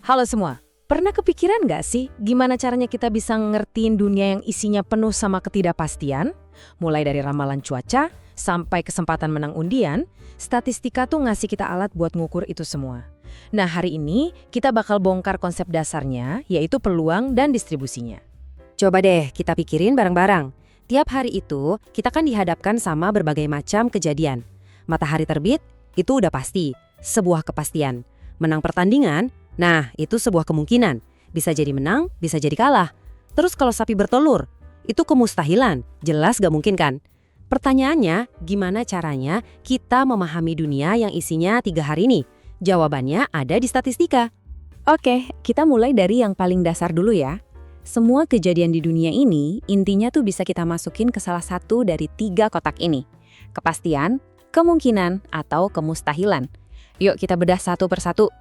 Halo semua, pernah kepikiran nggak sih gimana caranya kita bisa ngertiin dunia yang isinya penuh sama ketidakpastian? Mulai dari ramalan cuaca, sampai kesempatan menang undian, statistika tuh ngasih kita alat buat ngukur itu semua. Nah hari ini kita bakal bongkar konsep dasarnya, yaitu peluang dan distribusinya. Coba deh kita pikirin bareng-barang. Tiap hari itu kita kan dihadapkan sama berbagai macam kejadian. Matahari terbit, itu udah pasti, sebuah kepastian. Menang pertandingan, nah itu sebuah kemungkinan. Bisa jadi menang, bisa jadi kalah. Terus kalau sapi bertelur, itu kemustahilan, jelas gak mungkin kan? Pertanyaannya, gimana caranya kita memahami dunia yang isinya 3 hari ini? Jawabannya ada di statistika. Oke, kita mulai dari yang paling dasar dulu ya. Semua kejadian di dunia ini intinya tuh bisa kita masukin ke salah satu dari 3 kotak ini. Kepastian, kemungkinan, atau kemustahilan. Yuk kita bedah satu persatu.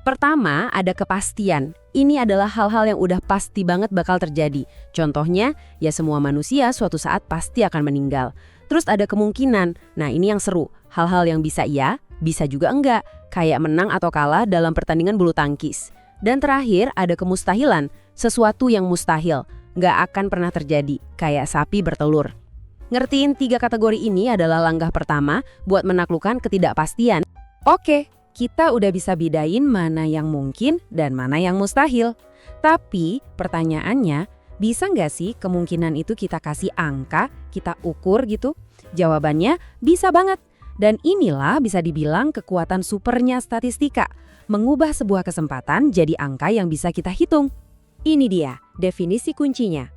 Pertama, ada kepastian. Ini adalah hal-hal yang udah pasti banget bakal terjadi. Contohnya, ya semua manusia suatu saat pasti akan meninggal. Terus ada kemungkinan. Nah, ini yang seru. Hal-hal yang bisa iya, bisa juga enggak. Kayak menang atau kalah dalam pertandingan bulu tangkis. Dan terakhir, ada kemustahilan. Sesuatu yang mustahil. Nggak akan pernah terjadi. Kayak sapi bertelur. Ngertiin 3 kategori ini adalah langkah pertama buat menaklukkan ketidakpastian. Oke, kita udah bisa bedain mana yang mungkin dan mana yang mustahil. Tapi pertanyaannya, bisa nggak sih kemungkinan itu kita kasih angka, kita ukur gitu? Jawabannya bisa banget. Dan inilah bisa dibilang kekuatan supernya statistika. Mengubah sebuah kesempatan jadi angka yang bisa kita hitung. Ini dia definisi kuncinya.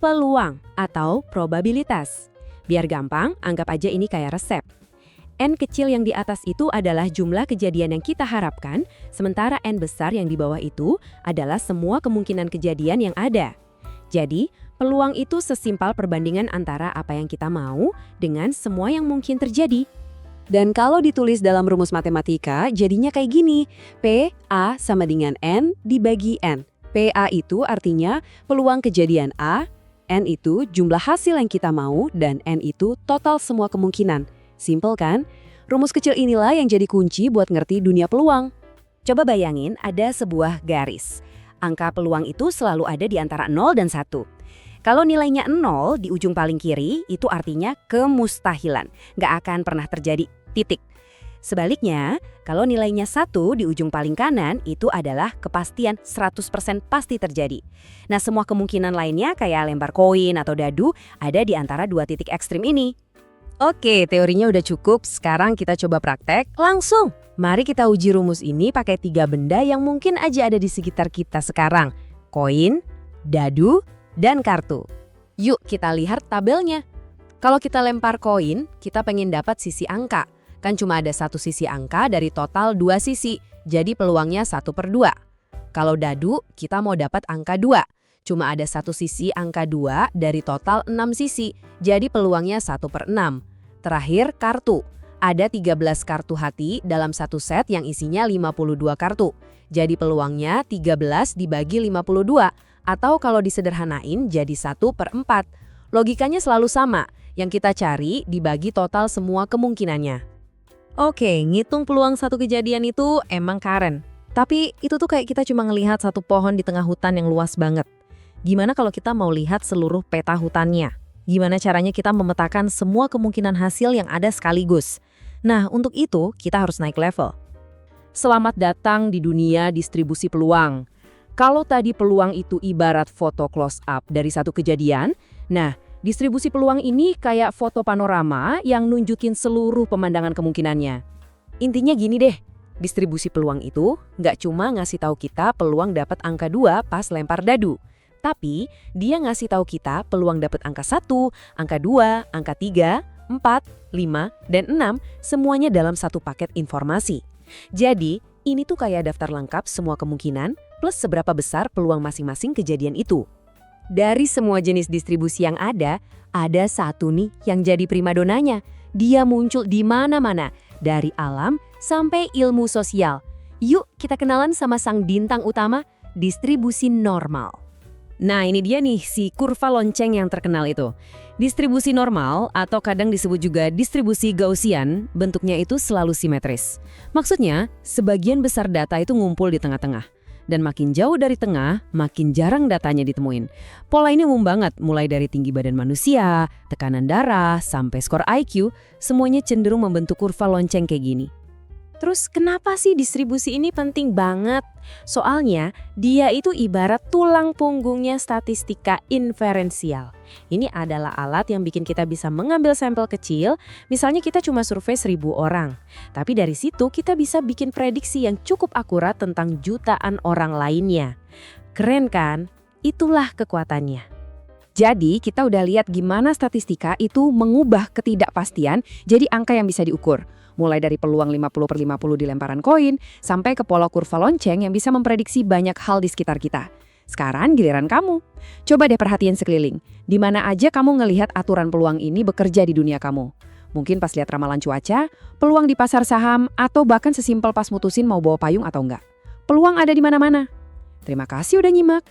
Peluang atau probabilitas. Biar gampang, anggap aja ini kayak resep. N kecil yang di atas itu adalah jumlah kejadian yang kita harapkan, sementara N besar yang di bawah itu adalah semua kemungkinan kejadian yang ada. Jadi, peluang itu sesimpel perbandingan antara apa yang kita mau dengan semua yang mungkin terjadi. Dan kalau ditulis dalam rumus matematika, jadinya kayak gini. PA sama dengan N dibagi N. PA itu artinya peluang kejadian A, N itu jumlah hasil yang kita mau, dan N itu total semua kemungkinan. Simpel kan? Rumus kecil inilah yang jadi kunci buat ngerti dunia peluang. Coba bayangin ada sebuah garis. Angka peluang itu selalu ada di antara 0 dan 1. Kalau nilainya 0 di ujung paling kiri, itu artinya kemustahilan. Nggak akan pernah terjadi, titik. Sebaliknya, kalau nilainya 1 di ujung paling kanan, itu adalah kepastian 100% pasti terjadi. Nah, semua kemungkinan lainnya kayak lempar koin atau dadu ada di antara 2 titik ekstrim ini. Oke, teorinya udah cukup. Sekarang kita coba praktek langsung. Mari kita uji rumus ini pakai 3 benda yang mungkin aja ada di sekitar kita sekarang. Koin, dadu, dan kartu. Yuk kita lihat tabelnya. Kalau kita lempar koin, kita pengen dapat sisi angka. Kan cuma ada 1 sisi angka dari total 2 sisi, jadi peluangnya 1/2. Kalau dadu, kita mau dapat angka 2. Cuma ada 1 sisi angka 2 dari total 6 sisi, jadi peluangnya 1/6. Terakhir, kartu. Ada 13 kartu hati dalam satu set yang isinya 52 kartu. Jadi peluangnya 13 dibagi 52, atau kalau disederhanain jadi 1/4. Logikanya selalu sama, yang kita cari dibagi total semua kemungkinannya. Oke, ngitung peluang satu kejadian itu emang keren. Tapi itu tuh kayak kita cuma ngelihat satu pohon di tengah hutan yang luas banget. Gimana kalau kita mau lihat seluruh peta hutannya? Gimana caranya kita memetakan semua kemungkinan hasil yang ada sekaligus? Nah, untuk itu kita harus naik level. Selamat datang di dunia distribusi peluang. Kalau tadi peluang itu ibarat foto close up dari satu kejadian, nah, distribusi peluang ini kayak foto panorama yang nunjukin seluruh pemandangan kemungkinannya. Intinya gini deh, distribusi peluang itu nggak cuma ngasih tahu kita peluang dapat angka 2 pas lempar dadu. Tapi, dia ngasih tahu kita peluang dapat angka 1, angka 2, angka 3, 4, 5, dan 6, semuanya dalam satu paket informasi. Jadi, ini tuh kayak daftar lengkap semua kemungkinan, plus seberapa besar peluang masing-masing kejadian itu. Dari semua jenis distribusi yang ada satu nih yang jadi primadonanya. Dia muncul di mana-mana, dari alam sampai ilmu sosial. Yuk, kita kenalan sama sang bintang utama, distribusi normal. Nah ini dia nih si kurva lonceng yang terkenal itu. Distribusi normal atau kadang disebut juga distribusi Gaussian, bentuknya itu selalu simetris. Maksudnya, sebagian besar data itu ngumpul di tengah-tengah. Dan makin jauh dari tengah, makin jarang datanya ditemuin. Pola ini umum banget, mulai dari tinggi badan manusia, tekanan darah, sampai skor IQ, semuanya cenderung membentuk kurva lonceng kayak gini. Terus kenapa sih distribusi ini penting banget? Soalnya dia itu ibarat tulang punggungnya statistika inferensial. Ini adalah alat yang bikin kita bisa mengambil sampel kecil, misalnya kita cuma survei 1.000 orang. Tapi dari situ kita bisa bikin prediksi yang cukup akurat tentang jutaan orang lainnya. Keren kan? Itulah kekuatannya. Jadi kita udah lihat gimana statistika itu mengubah ketidakpastian jadi angka yang bisa diukur. Mulai dari peluang 50/50 di lemparan koin, sampai ke pola kurva lonceng yang bisa memprediksi banyak hal di sekitar kita. Sekarang giliran kamu. Coba deh perhatiin sekeliling. Di mana aja kamu ngelihat aturan peluang ini bekerja di dunia kamu. Mungkin pas lihat ramalan cuaca, peluang di pasar saham, atau bahkan sesimpel pas mutusin mau bawa payung atau enggak. Peluang ada di mana-mana. Terima kasih udah nyimak.